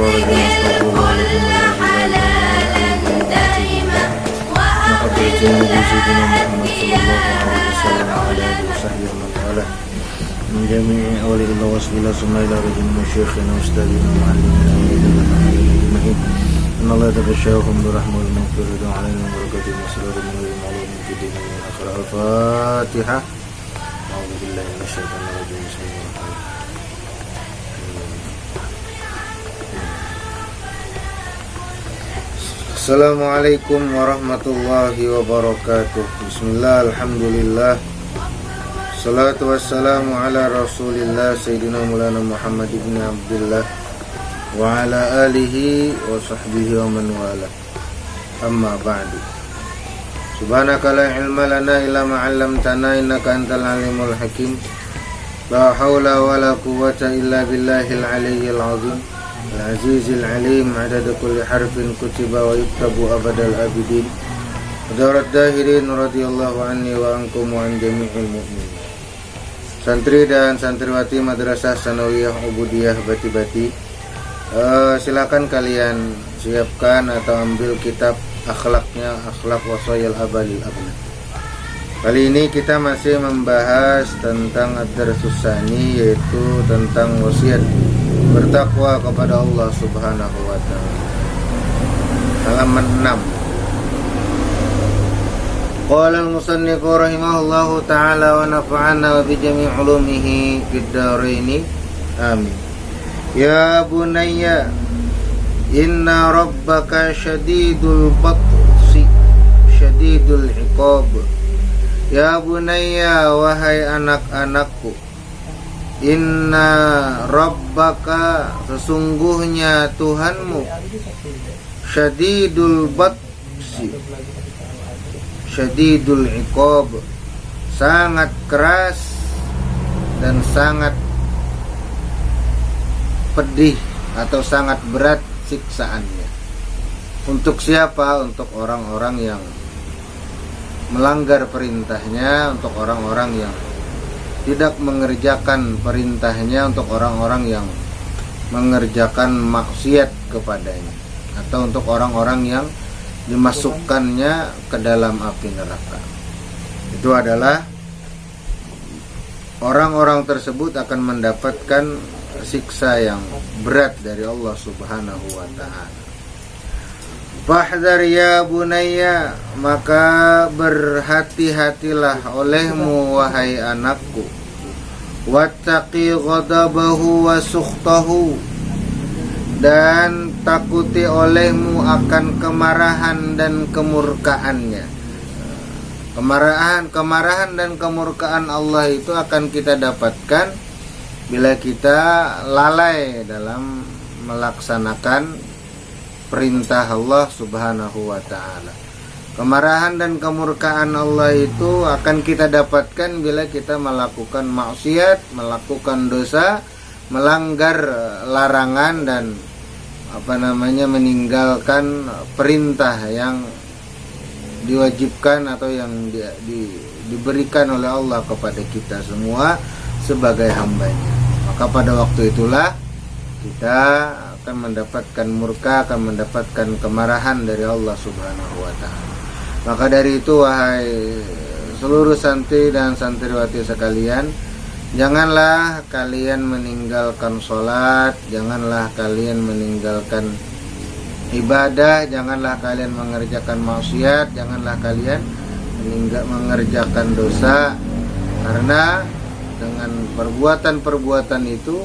الرجيم استغفر الله لكم ولكم سيدنا محمد صلى الله عليه وسلم وعلى آله وصحبه ومن والاه من جميع أولياء الله وصحبه ثم إلى رجل من شيخنا وأستاذنا ومعلمنا وإلى أجمعين إن الله تغشاهم برحمة والمغفرة علينا وبركاته وسرور من غير معلوم في ديننا من آخر الفاتحة. أعوذ بالله من الشيطان الرجيم بسم الله الرحمن الرحيم. Assalamualaikum warahmatullahi wabarakatuh. Bismillah, alhamdulillah, salatu wassalamu ala rasulillah Sayyidina Maulana Muhammad ibn Abdullah wa ala alihi wa sahbihi wa man wala. Amma ba'du. Subhanaka la ilma lana illa ma 'allamtana innaka antal alimul hakim. La haula wa la quwwata illa billahil aliyyil azim. Al-Azizil Alim adada kulli harfin kutiba wa yuktabu abadal abidin. Hadarat dahirin radhiyallahu anni wa ankum wa an jami'il mu'min. Santri dan santriwati Madrasah Sanawiyah Ubudiyah Bati-Bati, silakan kalian siapkan atau ambil kitab akhlaknya, akhlak wasayil abalil abna. Kali ini kita masih membahas tentang ad-darsus tsani, yaitu tentang wasiat bertakwa kepada Allah Subhanahu wa taala. Halaman 6. Qala al-musannif rahimahullahu taala wa nafa'ana bi jami' ulumihi fid dharain. Amin. Ya bunayya inna rabbaka syadidul batsi syadidul iqab. Ya bunayya, wahai anak-anakku, inna rabbaka, sesungguhnya Tuhanmu, syadidul batsi syadidul iqab, sangat keras dan sangat pedih atau sangat berat siksaannya. Untuk siapa? Untuk orang-orang yang melanggar perintahnya, untuk orang-orang yang tidak mengerjakan perintahnya, untuk orang-orang yang mengerjakan maksiat kepadanya, atau untuk orang-orang yang dimasukkannya ke dalam api neraka. Itu adalah orang-orang tersebut akan mendapatkan siksa yang berat dari Allah Subhanahu wa ta'ala. Fahdhar ya bunayya, maka berhati-hatilah olehmu wahai anakku. Wattaqi ghadabahu wa sukhtahu, dan takuti olehmu akan kemarahan dan kemurkaannya. Kemarahan dan kemurkaan Allah itu akan kita dapatkan bila kita lalai dalam melaksanakan perintah Allah Subhanahu wa ta'ala. Kemarahan dan kemurkaan Allah itu akan kita dapatkan bila kita melakukan maksiat, melakukan dosa, melanggar larangan dan meninggalkan perintah yang diwajibkan atau yang diberikan oleh Allah kepada kita semua sebagai hambanya. Maka pada waktu itulah kita akan mendapatkan murka, akan mendapatkan kemarahan dari Allah Subhanahu wa ta'ala. Maka dari itu, wahai seluruh santri dan santriwati sekalian, janganlah kalian meninggalkan sholat, janganlah kalian meninggalkan ibadah, janganlah kalian mengerjakan maksiat, janganlah kalian mengerjakan dosa, karena dengan perbuatan-perbuatan itu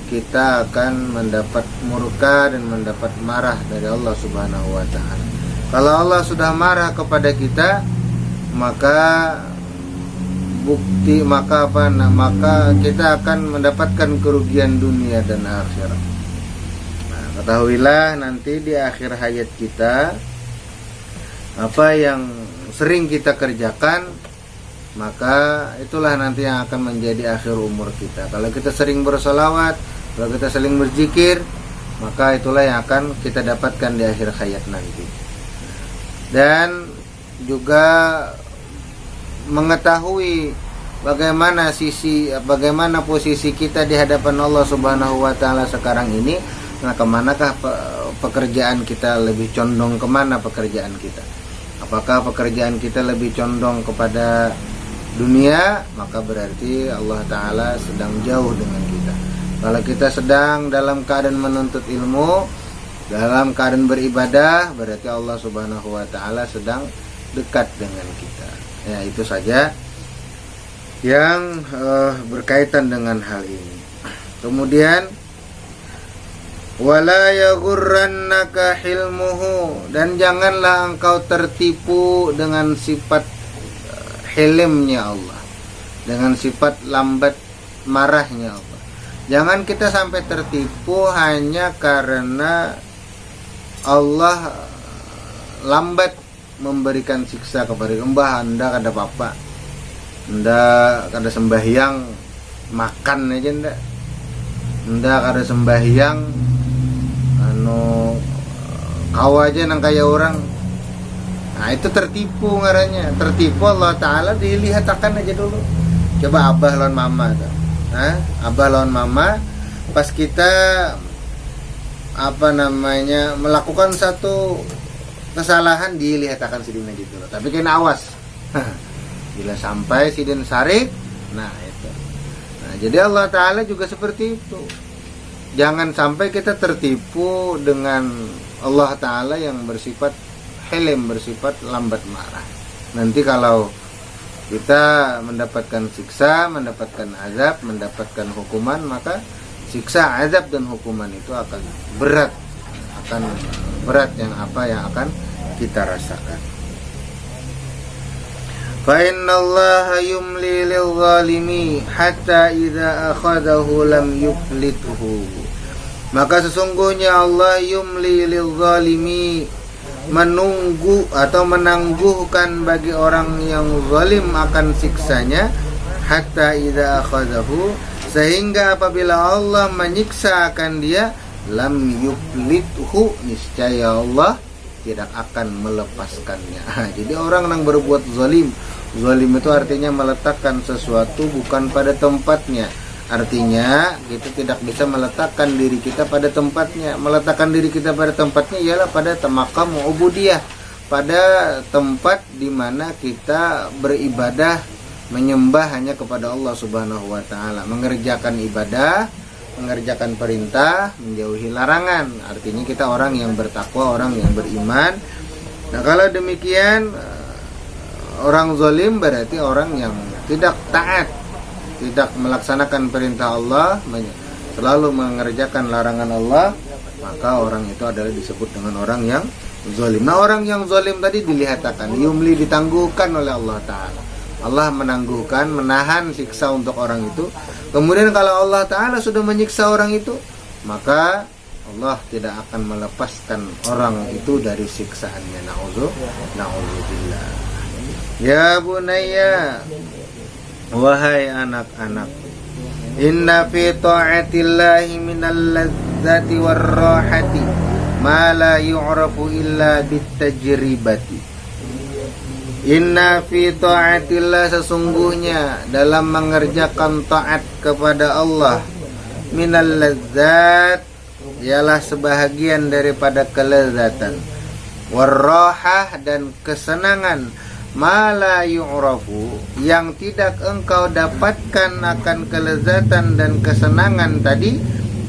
kita akan mendapat murka dan mendapat marah dari Allah Subhanahu wa ta'ala. Kalau Allah sudah marah kepada kita, maka kita akan mendapatkan kerugian dunia dan akhirat. Nah, ketahuilah nanti di akhir hayat kita, apa yang sering kita kerjakan, maka itulah nanti yang akan menjadi akhir umur kita. Kalau kita sering bersolawat, kalau kita sering berzikir, maka itulah yang akan kita dapatkan di akhir hayat nanti. Dan juga mengetahui bagaimana posisi kita di hadapan Allah Subhanahu wa ta'ala sekarang ini, Nah, kemanakah pekerjaan kita, lebih condong kemana pekerjaan kita? Apakah pekerjaan kita lebih condong kepada dunia, maka berarti Allah Ta'ala sedang jauh dengan kita. Kalau kita sedang dalam keadaan menuntut ilmu, dalam keadaan beribadah, berarti Allah Subhanahu wa Ta'ala sedang dekat dengan kita. Ya, itu saja yang berkaitan dengan hal ini. Kemudian wala yaghurrannaka hilmuhu, dan janganlah engkau tertipu dengan sifat hilimnya Allah, dengan sifat lambat marahnya Allah. Jangan kita sampai tertipu hanya karena Allah lambat memberikan siksa kepada Mbah. Anda kada apa-apa, Anda kada sembahyang makan aja ndak, Anda kada sembahyang kau aja nang kaya orang. Nah, itu tertipu ngarannya. Tertipu Allah Ta'ala dilihatakan aja dulu. Coba abah lawan mama tuh. Abah lawan mama pas kita melakukan satu kesalahan, dilihatakan sidin aja dulu. Tapi kena awas. Bila sampai sidin sarik, nah itu. Nah, jadi Allah Ta'ala juga seperti itu. Jangan sampai kita tertipu dengan Allah Ta'ala yang bersifat hilim, bersifat lambat marah. Nanti kalau kita mendapatkan siksa, mendapatkan azab, mendapatkan hukuman, maka siksa, azab, dan hukuman itu akan berat yang akan kita rasakan. Fa innallaha yumli lil-zalimi hatta idza akhadahu lam yuflithu. Maka sesungguhnya Allah yumli lil-zalimi, menunggu atau menangguhkan bagi orang yang zalim akan siksanya, hatta idza akhadahu, sehingga apabila Allah menyiksa akan dia, lam yuflithu, niscaya Allah tidak akan melepaskannya. Jadi orang yang berbuat zalim itu artinya meletakkan sesuatu bukan pada tempatnya. Artinya kita tidak bisa meletakkan diri kita pada tempatnya. Meletakkan diri kita pada tempatnya ialah pada maqam ubudiyah, pada tempat di mana kita beribadah, menyembah hanya kepada Allah Subhanahu wa Ta'ala, mengerjakan ibadah, mengerjakan perintah, menjauhi larangan. Artinya kita orang yang bertakwa, orang yang beriman. Nah, kalau demikian, orang zalim berarti orang yang tidak taat, tidak melaksanakan perintah Allah, selalu mengerjakan larangan Allah, maka orang itu adalah disebut dengan orang yang zalim. Nah, orang yang zalim tadi dilihatakan, yumli, ditangguhkan oleh Allah Ta'ala. Allah menangguhkan, menahan siksa untuk orang itu. Kemudian kalau Allah Ta'ala sudah menyiksa orang itu, maka Allah tidak akan melepaskan orang itu dari siksaannya. Na'udzubillah. Ya bunayya, wahai anak-anak, inna fi ta'atillahi minal ladzati warrahati ma la yu'rafu illa bitajribati. Inna fi ta'atillah, sesungguhnya dalam mengerjakan taat kepada Allah, minal ladzat, ialah sebahagian daripada kelezatan, warrahah, dan kesenangan, ma la yu'rafu, yang tidak engkau dapatkan akan kelezatan dan kesenangan tadi,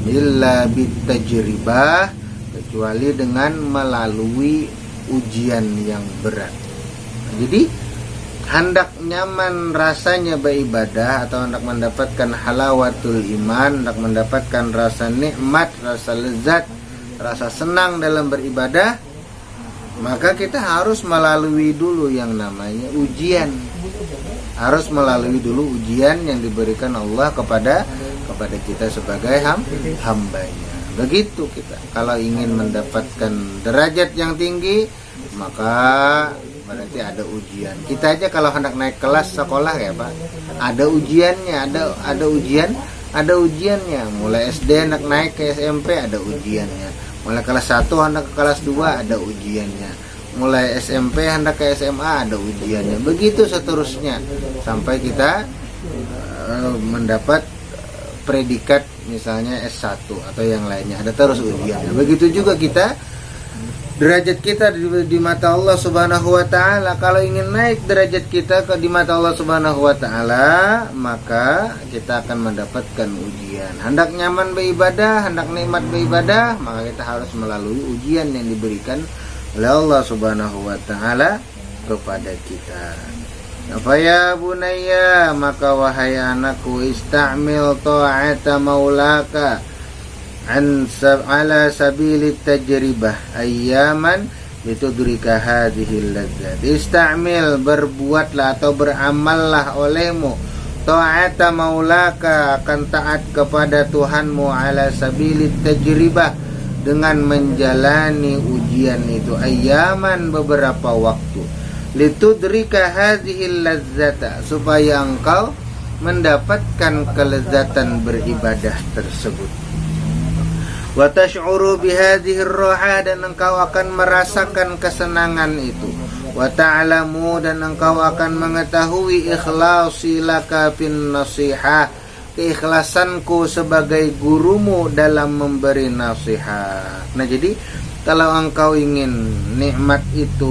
illa bitajribah, kecuali dengan melalui ujian yang berat. Jadi hendak nyaman rasanya beribadah, atau hendak mendapatkan halawatul iman, hendak mendapatkan rasa nikmat, rasa lezat, rasa senang dalam beribadah, maka kita harus melalui dulu yang namanya ujian. Harus melalui dulu ujian yang diberikan Allah kepada kita sebagai hambanya. Begitu kita kalau ingin mendapatkan derajat yang tinggi, maka berarti ada ujian. Kita aja kalau hendak naik kelas sekolah ya Pak, ada ujiannya, ada ujiannya. Mulai SD hendak naik ke SMP ada ujiannya. Mulai kelas 1 hendak ke kelas 2 ada ujiannya. Mulai SMP hendak ke SMA ada ujiannya. Begitu seterusnya sampai kita mendapat predikat misalnya S1 atau yang lainnya, ada terus ujiannya. Begitu juga kita, derajat kita di mata Allah Subhanahu wa taala. Kalau ingin naik derajat kita di mata Allah Subhanahu wa taala, maka kita akan mendapatkan ujian. Hendak nyaman beribadah, hendak nikmat beribadah, maka kita harus melalui ujian yang diberikan oleh Allah Subhanahu wa taala kepada kita. Apa ya bunayya, maka wahai anakku, istamil ta'ata maulaka ala sabilit tajribah ayyaman litudrika hadhil ladzat. Istamil, berbuatlah atau beramallah olehmu, ta'ata maulaka, akan taat kepada Tuhanmu, ala sabilit tajribah, dengan menjalani ujian itu, ayyaman, beberapa waktu, litudrika hadhil ladzata, supaya engkau mendapatkan kelezatan beribadah tersebut. Wa tash'uru bihadhihi ar-raha, dan engkau akan merasakan kesenangan itu. Wa ta'lamu, dan engkau akan mengetahui ikhlasi laka fin nasihah, keikhlasanku sebagai gurumu dalam memberi nasihat. Nah, jadi kalau engkau ingin nikmat itu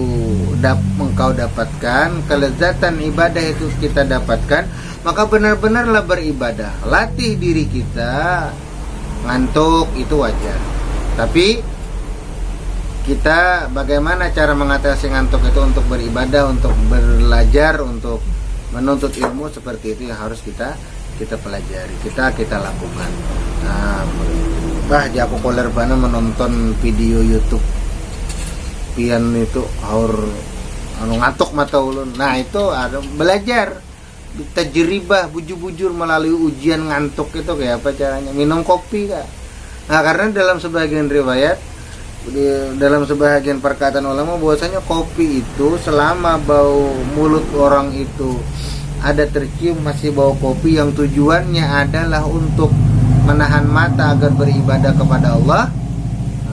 engkau dapatkan, kelezatan ibadah itu kita dapatkan, maka benar-benarlah beribadah. Latih diri kita. Ngantuk itu wajar, tapi kita bagaimana cara mengatasi ngantuk itu untuk beribadah, untuk belajar, untuk menuntut ilmu, seperti itu yang harus kita pelajari, kita lakukan. Nah, jago koler bana menonton video YouTube pian itu ngantuk mata ulun. Nah, itu ada belajar tajribah, bujur-bujur melalui ujian ngantuk itu kayak apa caranya, minum kopi kah? Nah, karena dalam sebagian riwayat, dalam sebagian perkataan ulama, bahwasanya kopi itu selama bau mulut orang itu ada tercium masih bau kopi, yang tujuannya adalah untuk menahan mata agar beribadah kepada Allah,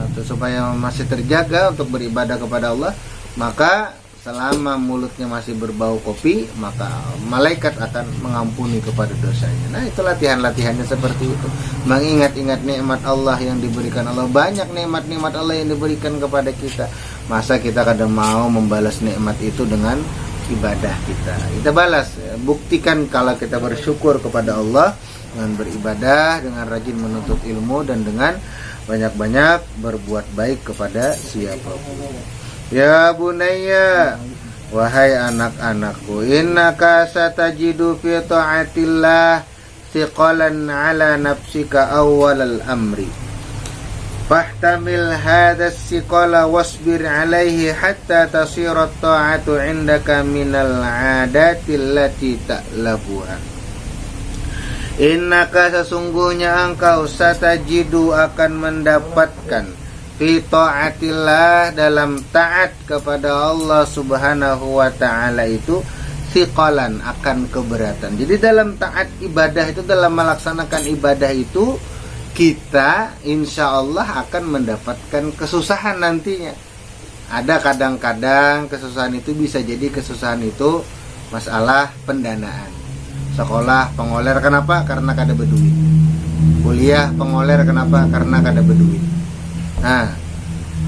atau supaya masih terjaga untuk beribadah kepada Allah, maka selama mulutnya masih berbau kopi, maka malaikat akan mengampuni kepada dosanya. Nah, itu latihannya seperti itu. Mengingat-ingat nikmat Allah yang diberikan Allah. Banyak nikmat-nikmat Allah yang diberikan kepada kita. Masa kita kadang mau membalas nikmat itu dengan ibadah kita? Kita balas. Buktikan kalau kita bersyukur kepada Allah dengan beribadah, dengan rajin menuntut ilmu, dan dengan banyak-banyak berbuat baik kepada siapapun. Ya bunayya, wahai anak-anakku, innaka satajidu fi ta'atillah thiqalan ala nafsika awwalal amri, fahtamil hadha as-siqala wasbir alaihi hatta tasira at-ta'atu indaka minal 'adati allati ta'labuha. Innaka, sesungguhnya engkau, satajidu, akan mendapatkan, fi ta'atillah, dalam taat kepada Allah Subhanahu wa ta'ala itu, thiqalan, akan keberatan. Jadi dalam taat ibadah itu, dalam melaksanakan ibadah itu, kita insya Allah akan mendapatkan kesusahan nantinya. Ada kadang-kadang kesusahan itu bisa jadi kesusahan itu masalah pendanaan. Sekolah pengoler, kenapa? Karena kada berduit. Kuliah pengoler, kenapa? Karena kada berduit. Nah,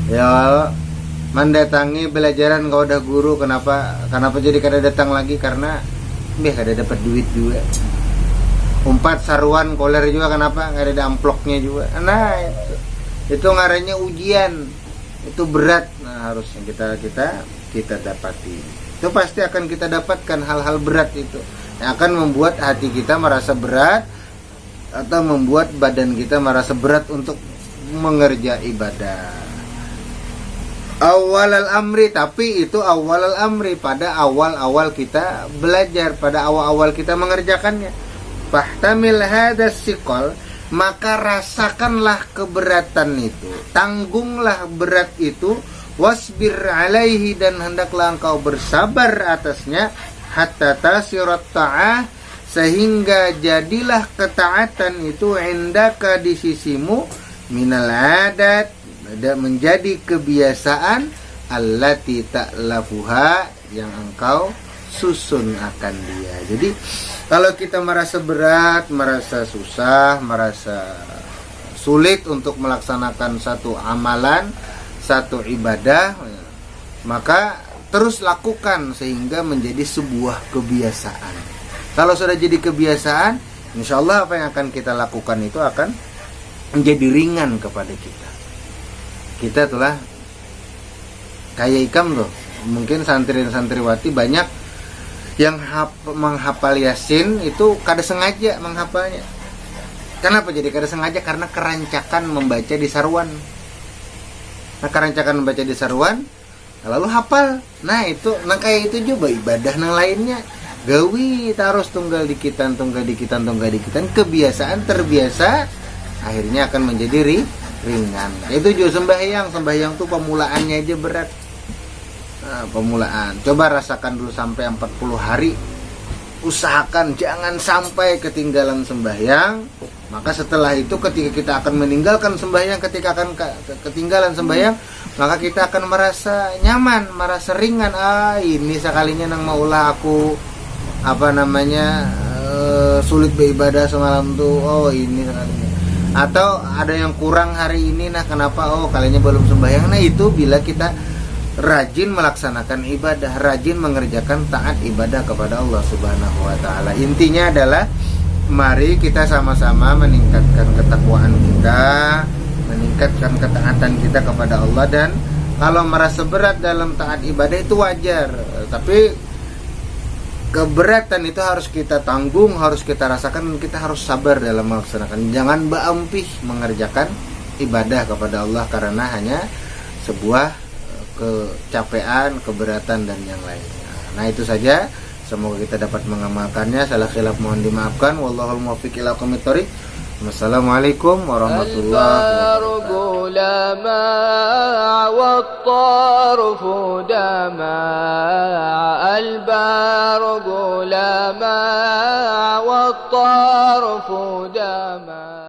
ya mendatangi belajaran kau udah guru, kenapa jadi kada datang lagi? Karena kada dapat duit juga. Umpat saruan koler juga, kenapa? Kada ada amploknya juga. Nah, itu ngarannya ujian. Itu berat. Nah, harusnya kita dapati. Itu pasti akan kita dapatkan hal-hal berat itu, yang akan membuat hati kita merasa berat, atau membuat badan kita merasa berat untuk mengerja ibadah. Awalal amri, tapi itu awalal amri, pada awal-awal kita belajar, pada awal-awal kita mengerjakannya. Fahtamil hadas siqal, maka rasakanlah keberatan itu, tanggunglah berat itu, wasbir alaihi, dan hendaklah engkau bersabar atasnya, hatta tasirat ta'ah, sehingga jadilah ketaatan itu indaka, di sisimu, minal adat, menjadi kebiasaan, allati ta'lafuha, yang engkau susun akan dia. Jadi kalau kita merasa berat, merasa susah, merasa sulit untuk melaksanakan satu amalan, satu ibadah, maka terus lakukan sehingga menjadi sebuah kebiasaan. Kalau sudah jadi kebiasaan, insya Allah apa yang akan kita lakukan itu akan menjadi ringan kepada kita. Kita telah kayak Ikam loh. Mungkin santri dan santriwati banyak yang menghafal Yasin itu kada sengaja menghafalnya. Kenapa jadi kada sengaja? Karena kerancakan membaca di sarwan. Nah, kerancakan membaca di sarwan, lalu hafal. Nah itu, kayak itu juga ibadah nang lainnya. Gawi terus tunggal dikitan, kebiasaan terbiasa, akhirnya akan menjadi ringan. Itu juga sembahyang tuh pemulaannya aja berat. Nah, pemulaan, coba rasakan dulu sampai 40 hari. Usahakan jangan sampai ketinggalan sembahyang. Maka setelah itu ketika kita akan meninggalkan sembahyang, ketika akan ketinggalan sembahyang, maka kita akan merasa nyaman, merasa ringan. Ini sekalinya nang maulah aku sulit beribadah semalam tuh. Oh ini sekalinya. Atau ada yang kurang hari ini, nah kenapa? Oh kalinya belum sembahyang. Nah itu bila kita rajin melaksanakan ibadah, rajin mengerjakan taat ibadah kepada Allah Subhanahu wa taala. Intinya adalah mari kita sama-sama meningkatkan ketakwaan kita, meningkatkan ketaatan kita kepada Allah. Dan kalau merasa berat dalam taat ibadah itu wajar, tapi keberatan itu harus kita tanggung, harus kita rasakan, dan kita harus sabar dalam melaksanakan. Jangan baampih mengerjakan ibadah kepada Allah karena hanya sebuah kecapean, keberatan dan yang lainnya. Nah itu saja, semoga kita dapat mengamalkannya. Salah khilaf mohon dimaafkan. Wallahul muwaffiq ila aqwamit thoriq. Wassalamualaikum warahmatullahi wabarakatuh.